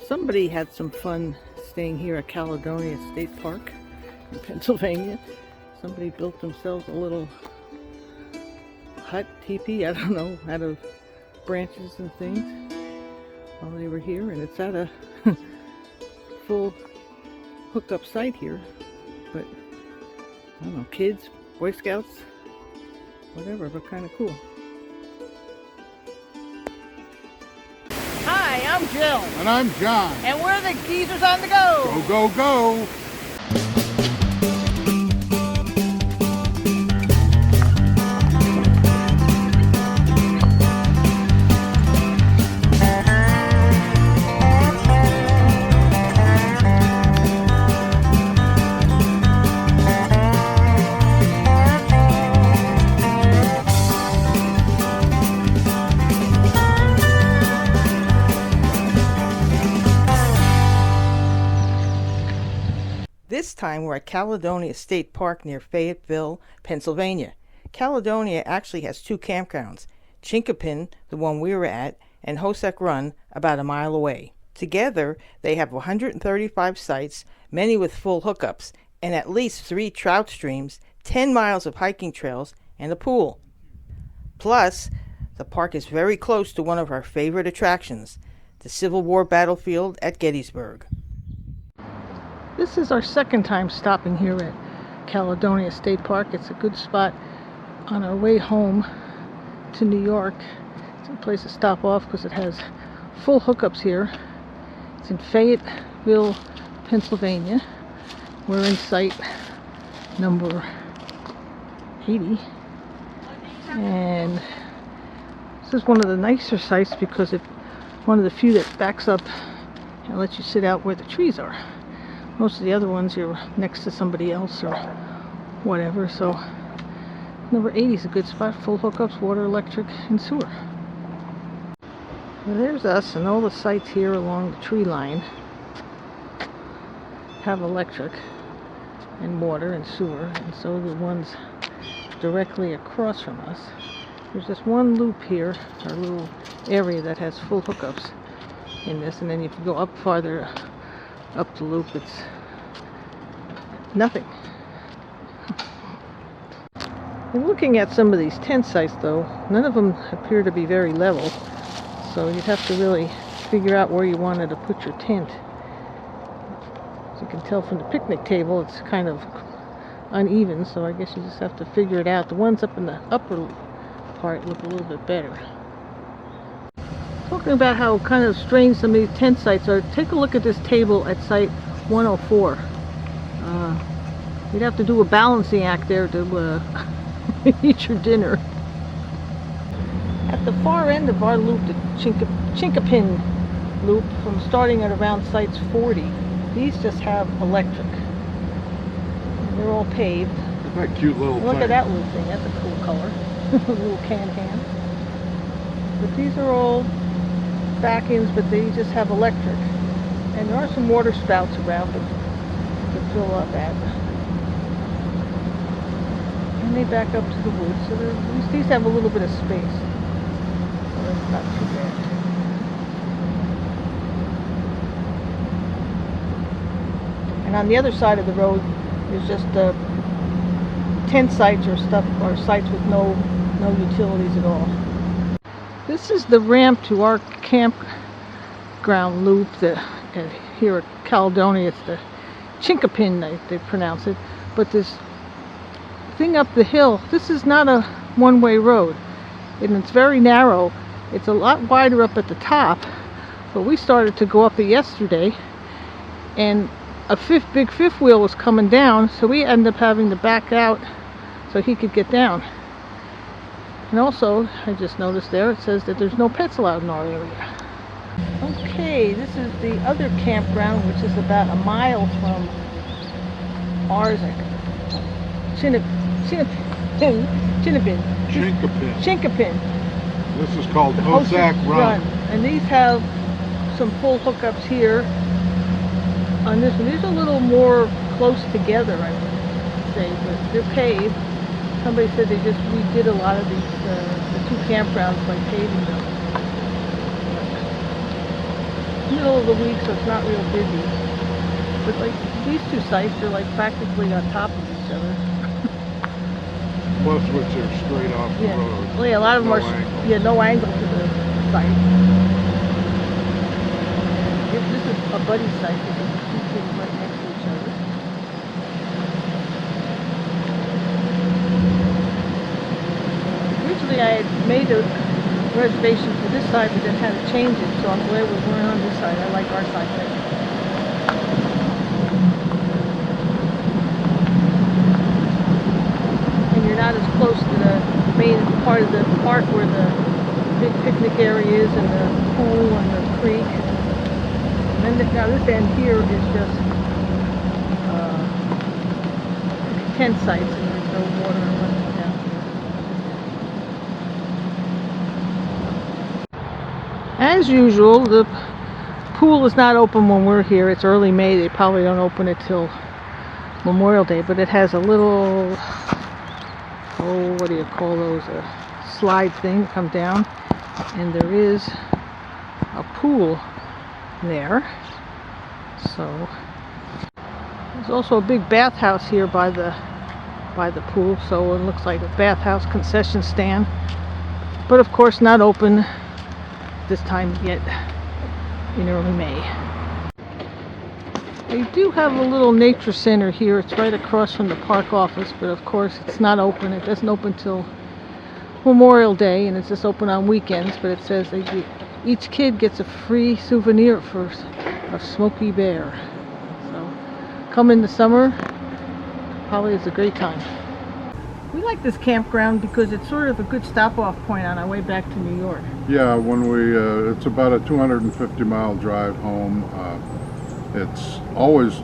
Somebody had some fun staying here at Caledonia State Park in Pennsylvania. Somebody built themselves a little hut, teepee, I don't know, out of branches and things while they were here, and it's at a full hookup site here. But I don't know, kids, Boy Scouts, whatever, but kind of cool. Hi, I'm Jill. And I'm John. And we're the Geezers on the Go. Go, go, go. This time we're at Caledonia State Park near Fayetteville, Pennsylvania. Caledonia actually has two campgrounds, Chinkapin, the one we were at, and Hosek Run, about a mile away. Together, they have 135 sites, many with full hookups, and at least 3 trout streams, 10 miles of hiking trails, and a pool. Plus, the park is very close to one of our favorite attractions, the Civil War battlefield at Gettysburg. This is our second time stopping here at Caledonia State Park. It's a good spot on our way home to New York. It's a place to stop off because it has full hookups here. It's in Fayetteville, Pennsylvania. We're in site number 80. And this is one of the nicer sites because it's one of the few that backs up and lets you sit out where the trees are. Most of the other ones you're next to somebody else or whatever, so number 80 is a good spot. Full hookups, water, electric, and sewer. Well, there's us, and all the sites here along the tree line have electric and water and sewer, and so the ones directly across from us. There's just one loop here, our little area that has full hookups in this, and then if you go up farther up the loop, it's nothing. And looking at some of these tent sites though, none of them appear to be very level, so you'd have to really figure out where you wanted to put your tent. As you can tell from the picnic table, it's kind of uneven, so I guess you just have to figure it out. The ones up in the upper part look a little bit better. Talking about how kind of strange some of these tent sites are, take a look at this table at site 104. You'd have to do a balancing act there to eat your dinner. At the far end of our loop, the Chinkapin loop, from starting at around sites 40, these just have electric. They're all paved. That cute little thing. Look at that little thing, that's a cool color. A little can. But these are all back-ends, but they just have electric. And there are some water spouts around to fill up at. And they back up to the woods, so these have a little bit of space. So that's not too bad. And on the other side of the road, there's just tent sites or sites with no utilities at all. This is the ramp to our campground loop here at Caledonia. It's the Chinkapin, they pronounce it. But this thing up the hill, this is not a one-way road. And it's very narrow. It's a lot wider up at the top. But we started to go up it yesterday. And a big fifth wheel was coming down. So we ended up having to back out so he could get down. And also, I just noticed there, it says that there's no pets allowed in our area. Okay, this is the other campground, which is about a mile from ours. Chinkapin. This is called Hosek Run. And these have some full hookups here on this one. These are a little more close together, I would say, but they're paved. Somebody said they just redid a lot of these, the two campgrounds by paving them. middle of the week, so it's not real busy. But like these two sites are like practically on top of each other. Plus, which are straight off the road. Well, yeah, a lot of them No are angle. no angle to the site. This is a buddy site because the two things right next to each other. Originally, I had made a reservation for this side, but then had to change it. So I'm glad we're going on this side. I like our side better. You're not as close to the main part of the park where the big picnic area is and the pool and the creek. And then now this end here is just tent sites and there's no water or nothing down here. As usual, the pool is not open when we're here. It's early May. They probably don't open it till Memorial Day, but it has a little, oh, what do you call those, a slide thing, come down, and there is a pool there. So there's also a big bathhouse here by the pool, so it looks like a bathhouse concession stand, but of course not open this time yet in early May. They do have a little nature center here. It's right across from the park office, but of course it's not open. It doesn't open till Memorial Day, and it's just open on weekends, but it says each kid gets a free souvenir for a Smokey Bear. So come in the summer, probably is a great time. We like this campground because it's sort of a good stop-off point on our way back to New York. Yeah, when it's about a 250-mile drive home. It's always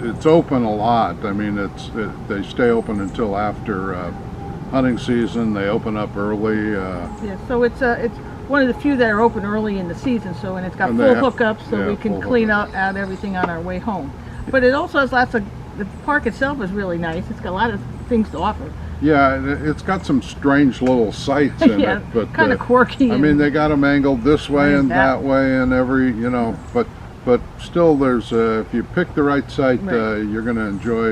it's open a lot. I mean, they stay open until after hunting season. They open up early. Yeah, so it's one of the few that are open early in the season. So and it's got full hookups, so we can clean out everything on our way home. But it also has lots of. The park itself is really nice. It's got a lot of things to offer. Yeah, it's got some strange little sights in yeah, it, but kind of quirky. I mean, they got them angled this way and that way, and every but still, there's if you pick the right site, you're going to enjoy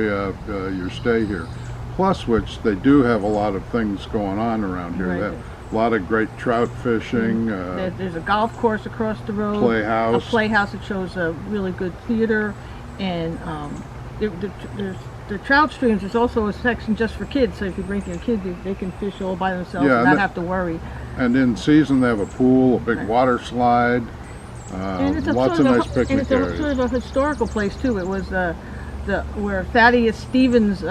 your stay here. Plus, which they do have a lot of things going on around here. They have a lot of great trout fishing. There's a golf course across the road. Playhouse. A playhouse that shows a really good theater, and there's the trout streams. There's also a section just for kids, so if you bring your kids, they can fish all by themselves and not have to worry. And in season, they have a pool, a big water slide. And it's lots of nice picnic areas. It's sort of a historical place too. It was where Thaddeus Stevens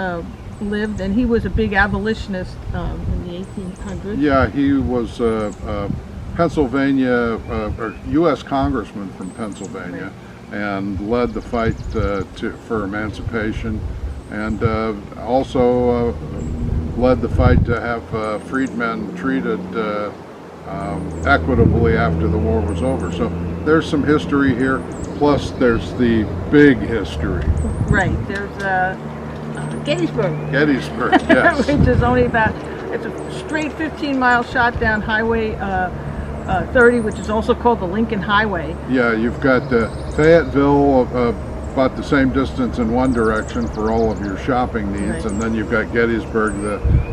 lived, and he was a big abolitionist in the 1800s. Yeah, he was Pennsylvania, or U.S. congressman from Pennsylvania, and led the fight for emancipation, and also led the fight to have freedmen treated equitably after the war was over. So there's some history here, plus there's the big history. Right, there's Gettysburg. Gettysburg, yes. Which is only it's a straight 15-mile shot down Highway 30, which is also called the Lincoln Highway. Yeah, you've got Fayetteville about the same distance in one direction for all of your shopping needs, and then you've got Gettysburg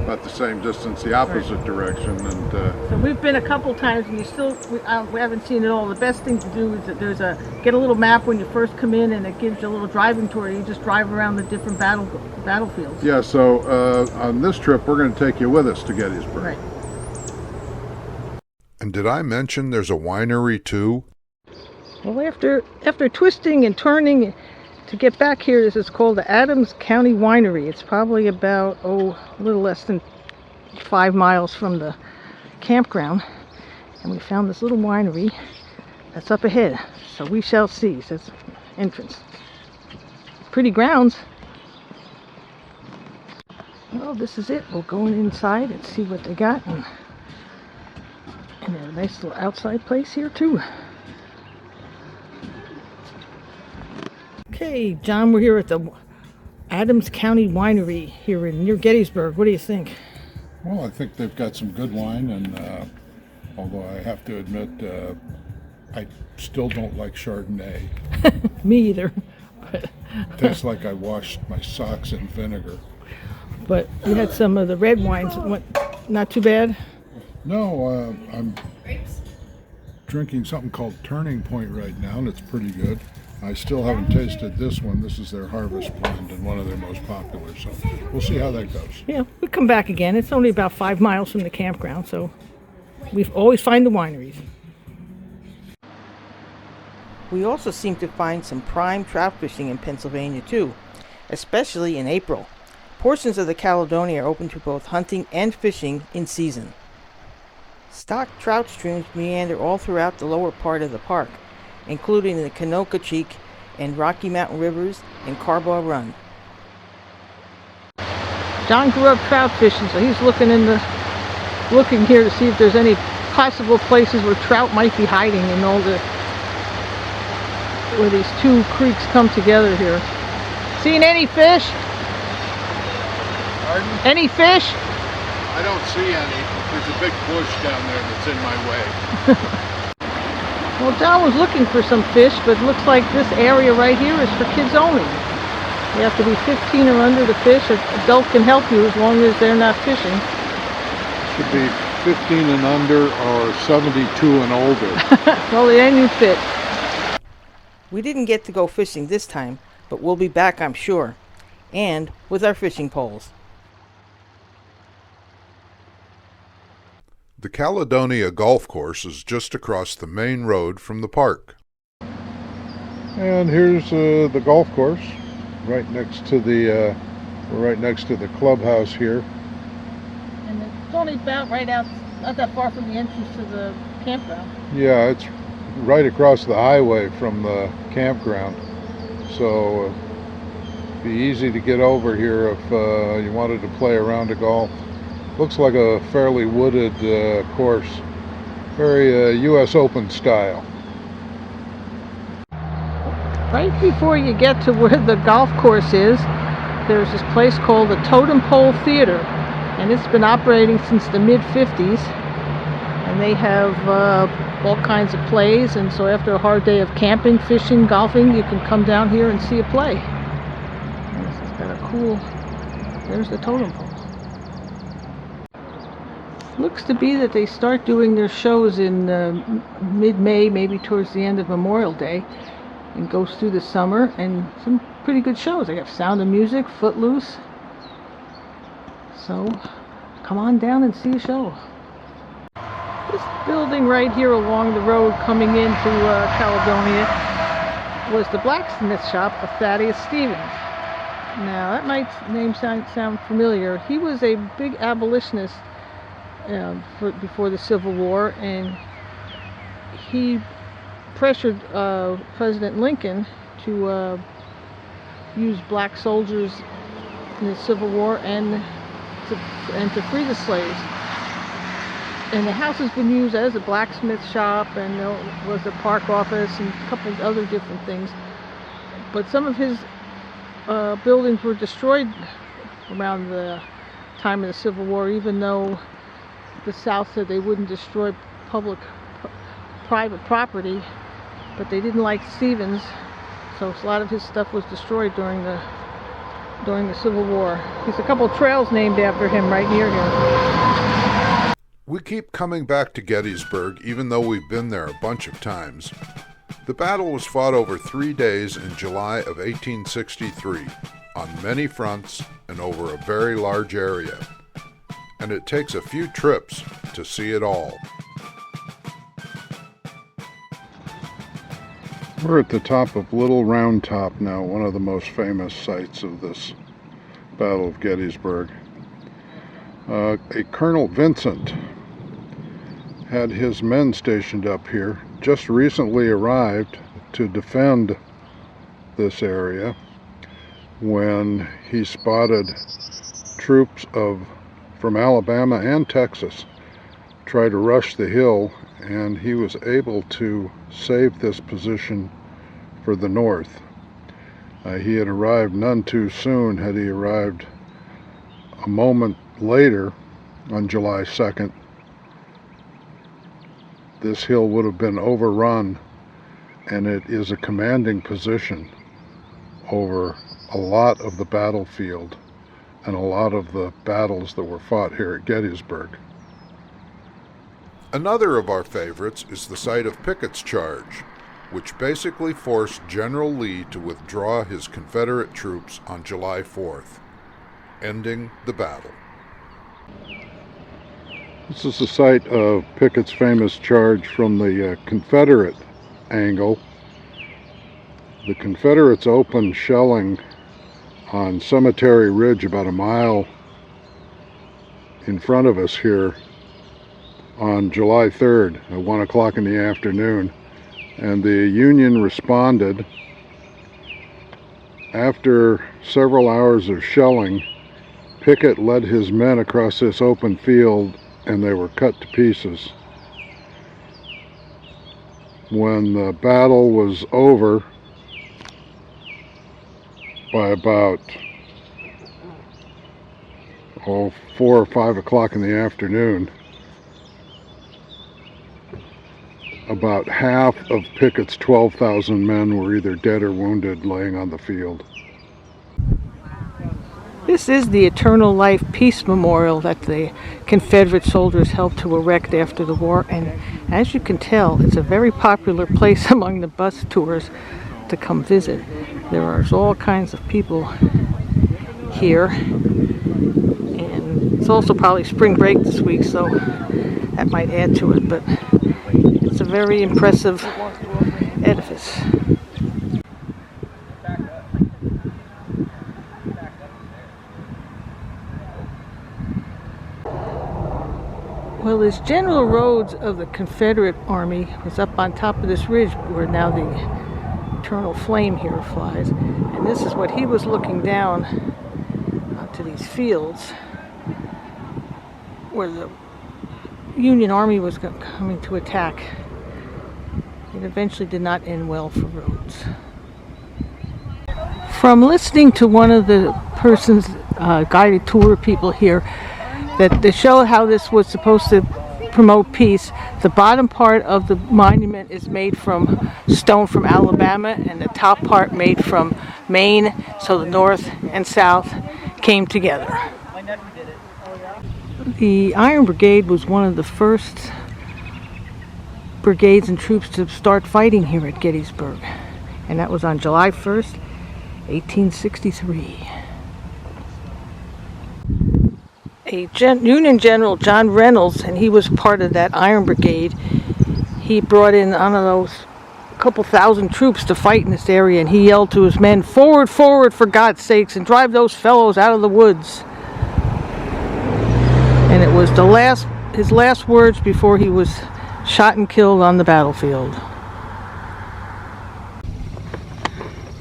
about the same distance the opposite direction. And so we've been a couple times, and we haven't seen it all. The best thing to do is that get a little map when you first come in, and it gives you a little driving tour. You just drive around the different battlefields. Yeah, so on this trip we're going to take you with us to Gettysburg. Right. And did I mention there's a winery too? Well, after twisting and turning to get back here, this is called the Adams County Winery. It's probably about a little less than 5 miles from the campground, and we found this little winery that's up ahead. So we shall see. So that's entrance. Pretty grounds. Well, this is it. We'll go inside and see what they got, and a nice little outside place here too. Okay, John, we're here at the Adams County Winery here near Gettysburg. What do you think? Well, I think they've got some good wine, and although I have to admit, I still don't like Chardonnay. Me either. Tastes like I washed my socks in vinegar. But you had some of the red wines. Not too bad. No, I'm drinking something called Turning Point right now, and it's pretty good. I still haven't tasted this one. This is their Harvest Blend and one of their most popular, so we'll see how that goes. Yeah, we come back again. It's only about 5 miles from the campground, so we always find the wineries. We also seem to find some prime trout fishing in Pennsylvania too, especially in April. Portions of the Caledonia are open to both hunting and fishing in season. Stock trout streams meander all throughout the lower part of the park, including the Canoka and Rocky Mountain Rivers and Carbaugh Run. John grew up trout fishing, so he's looking here to see if there's any possible places where trout might be hiding in where these two creeks come together here. Seen any fish? Pardon? Any fish? I don't see any. There's a big bush down there that's in my way. Well, John was looking for some fish, but it looks like this area right here is for kids only. You have to be 15 or under to fish. An adult can help you as long as they're not fishing. Should be 15 and under or 72 and older. Well, then you fit. We didn't get to go fishing this time, but we'll be back, I'm sure. And with our fishing poles. The Caledonia Golf Course is just across the main road from the park. And here's the golf course, right next to the clubhouse here. And it's only about not that far from the entrance to the campground. Yeah, it's right across the highway from the campground, so it'd be easy to get over here if you wanted to play a round of golf. Looks like a fairly wooded course, very U.S. Open style. Right before you get to where the golf course is, there's this place called the Totem Pole Theater, and it's been operating since the mid-50s, and they have all kinds of plays, and so after a hard day of camping, fishing, golfing, you can come down here and see a play. And this has got a cool, there's the totem pole. Looks to be that they start doing their shows in mid-May, maybe towards the end of Memorial Day, and goes through the summer, and some pretty good shows. They have Sound of Music, Footloose. So come on down and see a show. This building right here along the road coming into Caledonia was the blacksmith shop of Thaddeus Stevens. Now that name sound familiar. He was a big abolitionist before the Civil War, and he pressured President Lincoln to use black soldiers in the Civil War and to free the slaves. And the house has been used as a blacksmith shop, and there was a park office and a couple of other different things. But some of his buildings were destroyed around the time of the Civil War, even though the South said they wouldn't destroy private property, but they didn't like Stevens, so a lot of his stuff was destroyed during the Civil War. There's a couple trails named after him right near here. We keep coming back to Gettysburg even though we've been there a bunch of times. The battle was fought over 3 days in July of 1863 on many fronts and over a very large area. And it takes a few trips to see it all. We're at the top of Little Round Top now, one of the most famous sites of this Battle of Gettysburg. A Colonel Vincent had his men stationed up here, just recently arrived to defend this area when he spotted troops from Alabama and Texas try to rush the hill, and he was able to save this position for the North. He had arrived none too soon. Had he arrived a moment later on July 2nd, this hill would have been overrun, and it is a commanding position over a lot of the battlefield and a lot of the battles that were fought here at Gettysburg. Another of our favorites is the site of Pickett's Charge, which basically forced General Lee to withdraw his Confederate troops on July 4th, ending the battle. This is the site of Pickett's famous charge from the Confederate angle. The Confederates opened shelling on Cemetery Ridge about a mile in front of us here on July 3rd at 1 o'clock in the afternoon, and the Union responded. After several hours of shelling, Pickett led his men across this open field and they were cut to pieces. When the battle was over, by about 4 or 5 o'clock in the afternoon, about half of Pickett's 12,000 men were either dead or wounded laying on the field. This is the Eternal Life Peace Memorial that the Confederate soldiers helped to erect after the war, and as you can tell, it's a very popular place among the bus tours to come visit. There are all kinds of people here, and it's also probably spring break this week, so that might add to it, but it's a very impressive edifice. Well, this general roads of the Confederate Army was up on top of this ridge where now the eternal flame here flies. And this is what he was looking down onto these fields where the Union Army was coming to attack. It eventually did not end well for Rhodes. From listening to one of the persons, guided tour people here, that they show how this was supposed to promote peace. The bottom part of the monument is made from stone from Alabama, and the top part made from Maine, so the north and south came together. The Iron Brigade was one of the first brigades and troops to start fighting here at Gettysburg, and that was on July 1st, 1863. Union General John Reynolds, and he was part of that Iron Brigade. He brought in, I don't know, a couple thousand troops to fight in this area, and he yelled to his men, "Forward, forward, for God's sakes, and drive those fellows out of the woods." And it was his last words before he was shot and killed on the battlefield.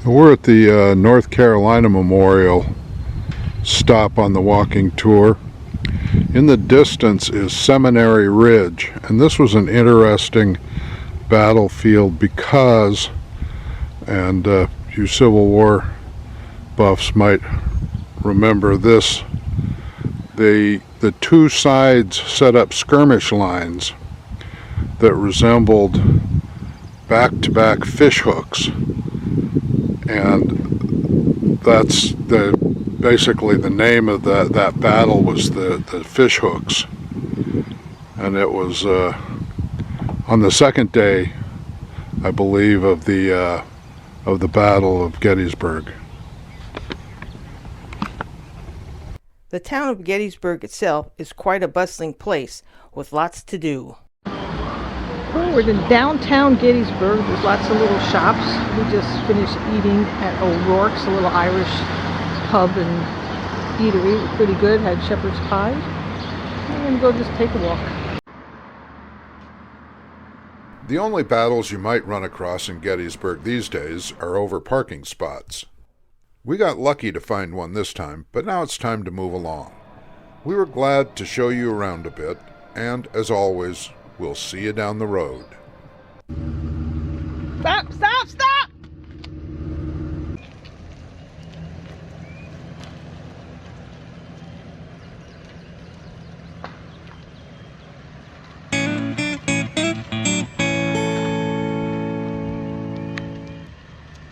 We're at the North Carolina Memorial stop on the walking tour. In the distance is Seminary Ridge, and this was an interesting battlefield because, and you Civil War buffs might remember this, the two sides set up skirmish lines that resembled back-to-back fish hooks, and that's basically the name of that battle was the fish hooks. And it was on the second day, I believe, of the Battle of Gettysburg. The town of Gettysburg itself is quite a bustling place with lots to do. Well, we're in downtown Gettysburg. There's lots of little shops. We just finished eating at O'Rourke's, a little Irish pub and eatery. It was pretty good. Had shepherd's pie. I'm going to go just take a walk. The only battles you might run across in Gettysburg these days are over parking spots. We got lucky to find one this time, but now it's time to move along. We were glad to show you around a bit, and as always, we'll see you down the road.